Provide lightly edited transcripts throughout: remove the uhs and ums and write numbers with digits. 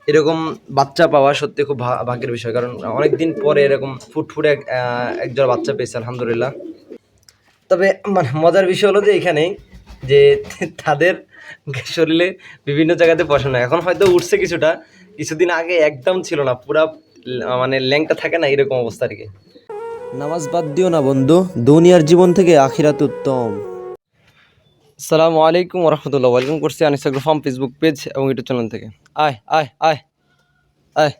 এরকম বাচ্চা পাওয়া সত্যি খুব ভাগ্যের বিষয়, কারণ অনেকদিন পরে এরকম ফুটফুটে একজোড়া বাচ্চা পেয়েছে আলহামদুলিল্লাহ। তবে মানে মজার বিষয় হলো যে এখানে যে তাদের শরীরে বিভিন্ন জায়গাতে পছন্দ, এখন হয়তো উঠছে কিছুটা, কিছুদিন আগে একদম ছিল না, পুরা মানে ল্যাংটা থাকে না, এরকম অবস্থা আর কি। নামাজ বাদ দিও না বন্ধু, দুনিয়ার জীবন থেকে আখিরাত উত্তম। আসসালামু আলাইকুম রহমতুল্লাহ, ওয়েলকাম করছি আনিসাগ্রো ফার্ম ফেসবুক পেজ এবং ইউটিউব চ্যানেল থেকে। আয় আয় আয় আয়,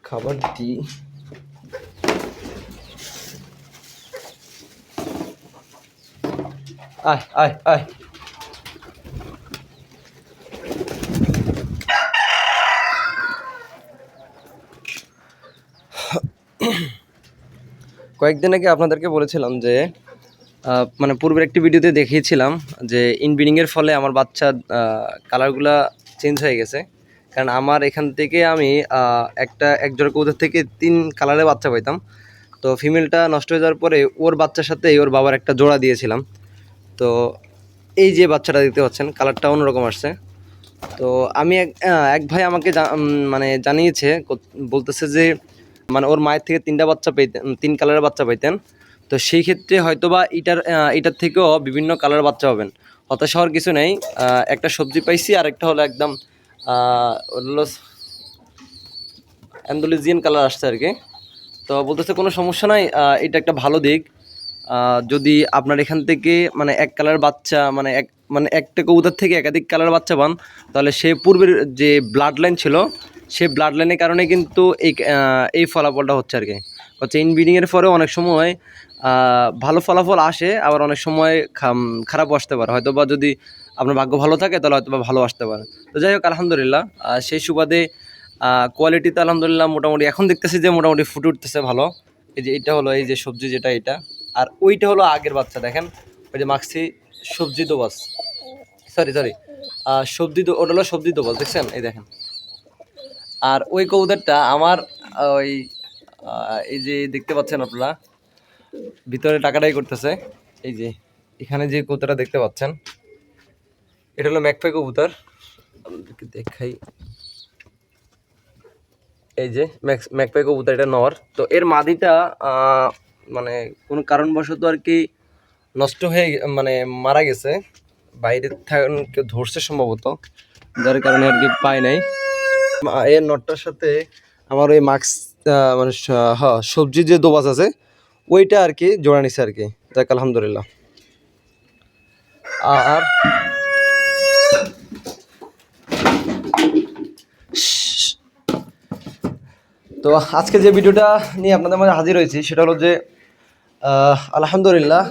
খাবার দি। আয় আয় আয়, কয়েকদিন আগে আপনাদেরকে বলেছিলাম যে মানে পূর্বের একটি ভিডিওতে দেখিয়েছিলাম যে ইনব্রিডিংয়ের ফলে আমার বাচ্চার কালারগুলা চেঞ্জ হয়ে গেছে। কারণ আমার এখান থেকে আমি এক জোড়া কবুতর থেকে 3 কালারের বাচ্চা পাইতাম। তো ফিমেলটা নষ্ট হয়ে যাওয়ার পরে ওর বাচ্চার সাথে ওর বাবার একটা জোড়া দিয়েছিলাম। তো এই যে বাচ্চাটা দেখতে পাচ্ছেন, কালারটা অন্যরকম আসছে। তো আমি এক ভাই আমাকে মানে জানিয়েছে, বলতেছে যে মানে ওর মায়ের থেকে 3টা বাচ্চা পেতেন, 3 কালারের বাচ্চা পাইতেন। তো সেই ক্ষেত্রে হয়তোবা এটার থেকেও বিভিন্ন কালারের বাচ্চা পাবেন। হতাশ হওয়ার কিছু নেই। একটা সবজি পাইছি, আর একটা হলো একদম হলো অ্যান্ডালুজিয়ান কালার আসছে আর কি। তো বলতেছে কোনো সমস্যা নাই, এটা একটা ভালো দিক। যদি আপনার এখান থেকে মানে এক কালার বাচ্চা মানে একটা কবুতর থেকে একাধিক কালার বাচ্চা পান, তাহলে সে পূর্বের যে ব্লাড লাইন ছিল, সেই ব্লাড লাইনের কারণে কিন্তু এই ফলাফলটা হচ্ছে আর কি। হচ্ছে ইনব্রিডিংয়ের পরেও অনেক সময় ভালো ফলাফল আসে, আবার অনেক সময় খারাপ আসতে পারে। হয়তো বা যদি আপনার ভাগ্য ভালো থাকে তাহলে হয়তো বা ভালো আসতে পারে। তো যাই হোক আলহামদুলিল্লাহ, সেই সুবাদে কোয়ালিটিতে আলহামদুলিল্লাহ মোটামুটি এখন দেখতেছি যে মোটামুটি ফুটে উঠতেছে ভালো। এই যে এটা হলো এই যে সবজি যেটা এটা, আর ওইটা হলো আগের বাচ্চা। দেখেন ওই যে মাখছি সবজি দোবাস, সরি সবজি ওটা হলো সবজি দোবাস, দেখছেন এই দেখেন। আর ওই কবুতরটা আমার ওই এই যে দেখতে পাচ্ছেন আপনারা, ভিতরে টাকাটাই করতেছে। এই যে এখানে যে কবুতরটা দেখতে পাচ্ছেন, এটা হলো ম্যাকপাই কবুতর, আপনাদেরকে দেখাই। এই যে ম্যাকপাই কবুতর, এটা নর। তো এর মাদিটা মানে কোনো কারণবশত আর কি নষ্ট হয়ে মানে মারা গেছে, বাইরে কেউ ধরছে সম্ভবত, যার কারণে আর কি পায় নাই। এর নটটার সাথে আমার ওই মাস্ক মানে হ্যাঁ সবজির যে দোবাস আছে ওইটা আর কি জোড়া নিছে আর কি। যাক আলহামদুলিল্লাহ। আর তো আজকে যে ভিডিওটা নিয়ে আপনাদের মাঝে হাজির হয়েছি সেটা হলো যে আলহামদুলিল্লাহ,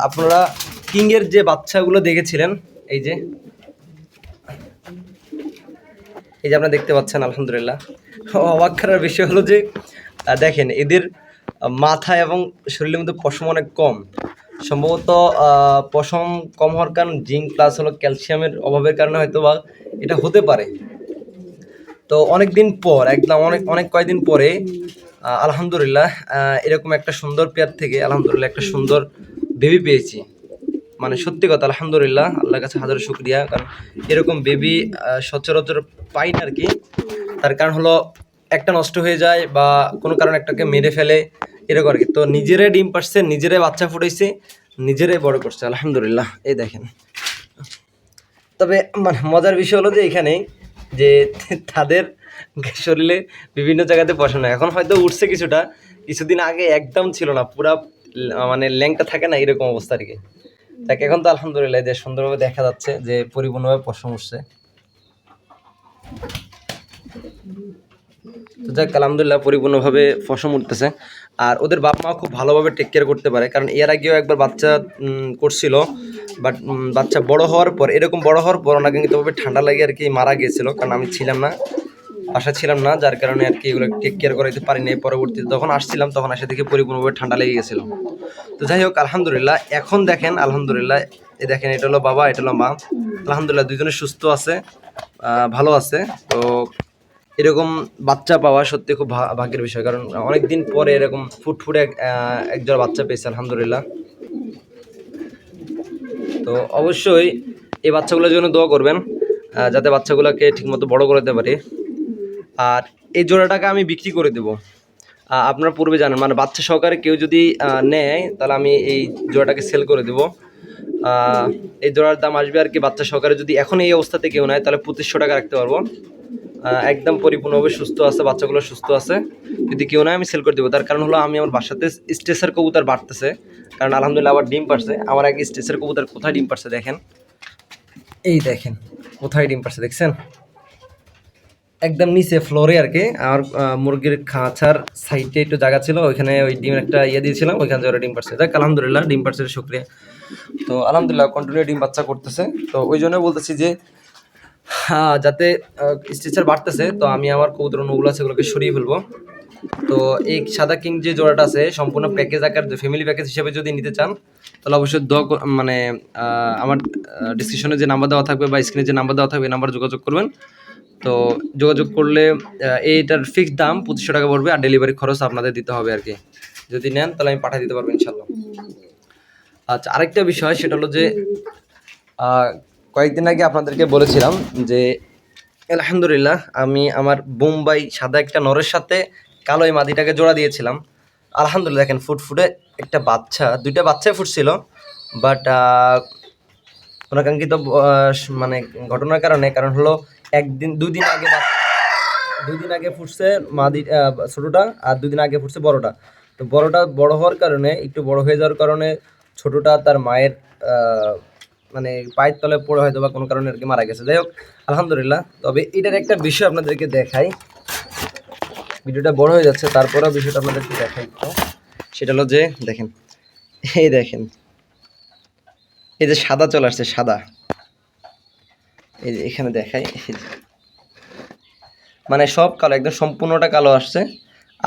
আপনারা কিংয়ের যে বাচ্চাগুলো দেখেছিলেন, এই যে আপনারা দেখতে পাচ্ছেন আলহামদুলিল্লাহ। অবাক করার বিষয় হলো যে দেখেন এদের মাথা এবং শরীরের মধ্যে পশম অনেক কম। সম্ভবত পশম কম হওয়ার কারণ জিঙ্ক প্লাস হলো ক্যালসিয়ামের অভাবের কারণে হয়তো বা এটা হতে পারে। তো অনেক দিন পর একদম অনেক কয়েকদিন পরে আলহামদুলিল্লাহ এরকম একটা সুন্দর পেয়ার থেকে আলহামদুলিল্লাহ একটা সুন্দর বেবি পেয়েছি। মানে সত্যি কথা আলহামদুলিল্লাহ, আল্লাহর কাছে হাজার শুকরিয়া। কারণ এরকম বেবি সচরাচর পাই না আর কি। তার কারণ হলো একটা নষ্ট হয়ে যায় বা কোনো কারণে একটাকে মেরে ফেলে, এরকম আর কি। তো নিজেরাই ডিম পারছে, নিজেরাই বাচ্চা ফুটাইছে, নিজেরাই বড় করছে আলহামদুলিল্লাহ। এই দেখেন। তবে মানে মজার বিষয় হলো যে এখানে যে তাদের শরীরে বিভিন্ন জায়গাতে পছন্দ, এখন হয়তো উঠছে কিছুটা, কিছুদিন আগে একদম ছিল না, পুরা মানে ল্যাংটা থাকে না, এরকম অবস্থা আর কি। তাকে এখন তো আলহামদুলিল্লাহ যে সুন্দরভাবে দেখা যাচ্ছে যে পরিপূর্ণভাবে পশম উঠছে। তো যাক আলহামদুলিল্লাহ পরিপূর্ণভাবে পশম উঠতেছে। আর ওদের বাপ মা খুব ভালোভাবে টেক কেয়ার করতে পারে, কারণ এর আগেও একবার বাচ্চা করছিল, বাট বাচ্চা বড় হওয়ার পর এরকম বড় হওয়ার পর ওনাকে কিন্তু ঠান্ডা লাগে আর কি মারা গিয়েছিল। কারণ আমি ছিলাম না, বাসা ছিলাম না, যার কারণে আর কি এগুলো টেক কেয়ার করাইতে পারিনি। পরবর্তীতে যখন আসছিলাম তখন এসে থেকে পরিপূর্ণভাবে ঠান্ডা লেগে গেছিলো। তো যাই হোক আলহামদুলিল্লাহ এখন দেখেন আলহামদুলিল্লাহ, এই দেখেন এটা হলো বাবা, এটা হলো মা। আলহামদুলিল্লাহ দুজনে সুস্থ আছে, ভালো আছে। তো এরকম বাচ্চা পাওয়া সত্যি খুব ভাগ্যের বিষয়, কারণ অনেকদিন পরে এরকম ফুটফুটে একজোড়া বাচ্চা পেয়েছে আলহামদুলিল্লাহ। তো অবশ্যই এই বাচ্চাগুলোর জন্য দোয়া করবেন, যাতে বাচ্চাগুলোকে ঠিকমতো বড় করতে পারি। আর এই জোড়াটাকে আমি বিক্রি করে দেবো। আপনারা পূর্বে জানেন, মানে বাচ্চা সহকারে কেউ যদি নেয় তাহলে আমি এই জোড়াটাকে সেল করে দেবো। এই জোড়ার দাম আসবে আর কি, বাচ্চা সহকারে যদি এখন এই অবস্থাতে কেউ নেয় তাহলে 2500 টাকা রাখতে পারবো। একদম পরিপূর্ণভাবে সুস্থ আছে, বাচ্চাগুলো সুস্থ আছে, যদি কেউ নেয় আমি সেল করে দেবো। তার কারণ হলো আমি আমার বাসাতে স্টেসের কবুতর বাড়তেছে, কারণ আলহামদুলিল্লাহ আবার ডিম পারছে। আমার এক স্টেসের কবুতর কোথায় ডিম পারছে দেখেন, এই দেখেন কোথায় ডিম পারছে দেখছেন, একদম নিচে ফ্লোরে আর কি। আর মুরগির খাঁচার সাইডে একটু জায়গা ছিল, ওইখানে ওই ডিমের একটা ইয়ে দিয়েছিলাম, ওইখানে ওরা ডিম পারছে। দেখ আলহামদুলিল্লাহ ডিম পারছে, শুক্রিয়া। তো আলহামদুলিল্লাহ কন্টিনিউ ডিম বাচ্চা করতেছে। তো ওই জন্য বলতেছি যে যাতে স্ট্রেচার বাড়তেছে, তো আমি আমার কবুতর নগুলো আছে সেগুলোকে সরিয়ে ফেলবো। তো এই সাদা কিং যে জোড়াটা আছে সম্পূর্ণ প্যাকেজ আকার, ফ্যামিলি প্যাকেজ হিসেবে যদি নিতে চান তাহলে অবশ্যই মানে আমার ডিসক্রিপশনে যে নাম্বার দেওয়া থাকবে বা স্ক্রিনে যে নাম্বার দেওয়া থাকবে এই নাম্বার যোগাযোগ করবেন। তো যোগাযোগ করলে এইটার ফিক্সড দাম 2500 টাকা পড়বে, আর ডেলিভারি খরচ আপনাদের দিতে হবে আর কি। যদি নেন তাহলে আমি পাঠিয়ে দিতে পারবো ইনশাল্লাহ। আচ্ছা, আরেকটা বিষয় সেটা হলো যে কয়েকদিন আগে আপনাদেরকে বলেছিলাম যে আলহামদুলিল্লাহ আমি আমার বোম্বাই সাদা একটা নরের সাথে কালো এই মাদিটাকে জোড়া দিয়েছিলাম। আলহামদুলিল্লাহ দেখেন ফুটফুটে একটা বাচ্চা, দুইটা বাচ্চাই ফুটছিল, বাট অনাকাঙ্ক্ষিত মানে ঘটনার কারণ হলো দুই দিন আগে ফুটছে মাদি ছোটোটা, আর 2 দিন আগে ফুটছে বড়টা। তো বড়টা বড় হওয়ার কারণে, একটু বড় হয়ে যাওয়ার কারণে ছোটোটা তার মায়ের মানে পায়ের তলে পড়ে হয়তো বা কোনো কারণে আর কি মারা গেছে। যাই হোক আলহামদুলিল্লাহ। তবে এটার একটা বিষয় আপনাদেরকে দেখাই, ভিডিওটা বড় হয়ে যাচ্ছে তারপরেও বিষয়টা আপনাদেরকে দেখাই। সেটা হলো যে দেখেন, এই দেখেন এই যে সাদা চলে আসছে, সাদা, এই যে এখানে দেখাই, মানে সব কালো, একদম সম্পূর্ণটা কালো আসছে।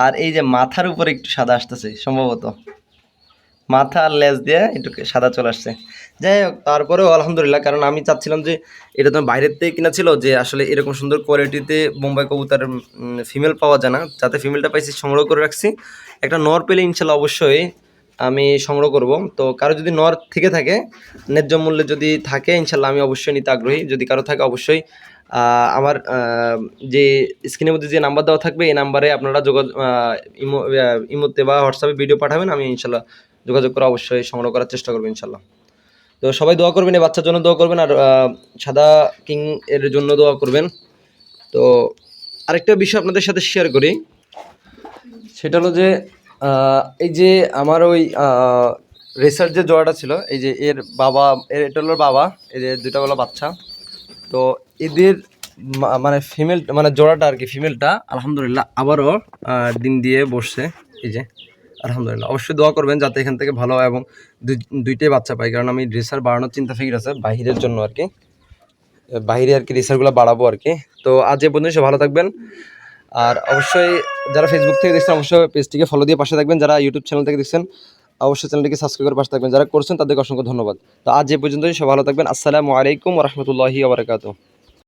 আর এই যে মাথার উপরে একটু সাদা আসতেছে, সম্ভবত মাথা আর লেজ দিয়ে একটু সাদা চলে আসছে। যাই হোক তারপরেও আলহামদুলিল্লাহ, কারণ আমি চাচ্ছিলাম যে এটা তো বাইরের থেকে কিনা ছিল, যে আসলে এরকম সুন্দর কোয়ালিটিতে বোম্বাই কবুতর ফিমেল পাওয়া যায় না, যাতে ফিমেলটা পাইছি সংগ্রহ করে রাখছি। একটা নর পেলে ইনশাল্লাহ অবশ্যই আমি সংগ্রহ করব। তো কারো যদি নর থেকে থাকে, ন্যায্য মূল্যে যদি থাকে ইনশাল্লাহ আমি অবশ্যই নিতে আগ্রহী। যদি কারো থাকে অবশ্যই আমার যে স্ক্রিনের মধ্যে যে নাম্বার দেওয়া থাকবে এই নাম্বারে আপনারা ইমোতে বা হোয়াটসঅ্যাপে ভিডিও পাঠাবেন, আমি ইনশাল্লাহ যোগাযোগ করে অবশ্যই সংগ্রহ করার চেষ্টা করবো ইনশাল্লাহ। তো সবাই দোয়া করবেন, এই বাচ্চার জন্য দোয়া করবেন, আর সাদা কিং এর জন্য দোয়া করবেন। তো আরেকটা বিষয় আপনাদের সাথে শেয়ার করি, সেটা হলো যে এই যে আমার ওই রেসার যে জোড়াটা ছিল, এই যে এর বাবা, এটা হলো বাবা, এই যে দুইটা হলো বাচ্চা। তো এদের মানে ফিমেল, মানে জোড়াটা আর কি, ফিমেলটা আলহামদুলিল্লাহ আবারও ডিম দিয়ে বসছে, এই যে আলহামদুলিল্লাহ। অবশ্যই দোয়া করবেন যাতে এখান থেকে ভালো হয় এবং দুইটাই বাচ্চা পাই, কারণ আমি ড্রেসার বাড়ানোর চিন্তা ফিকির আছে বাহিরের জন্য আর কি, বাহিরে আর কি রেসারগুলো বাড়াবো আর কি। তো আজ এ পর্যন্ত সব ভালো থাকবেন। আর অবশ্যই যারা ফেসবুক থেকে দেখছেন অবশ্যই পেজটিকে ফলো দিয়ে পাশে থাকবেন, যারা ইউটিউব চ্যানেল থেকে দেখছেন অবশ্যই চ্যানেলটিকে সাবস্ক্রাইব করে পাশে থাকবেন, যারা করছেন তাদেরকে অসংখ্য ধন্যবাদ। তো আজ এ পর্যন্তই, সব ভালো থাকবেন। আসসালামু আলাইকুম ওয়া রাহমাতুল্লাহি ওয়া বারাকাতুহু।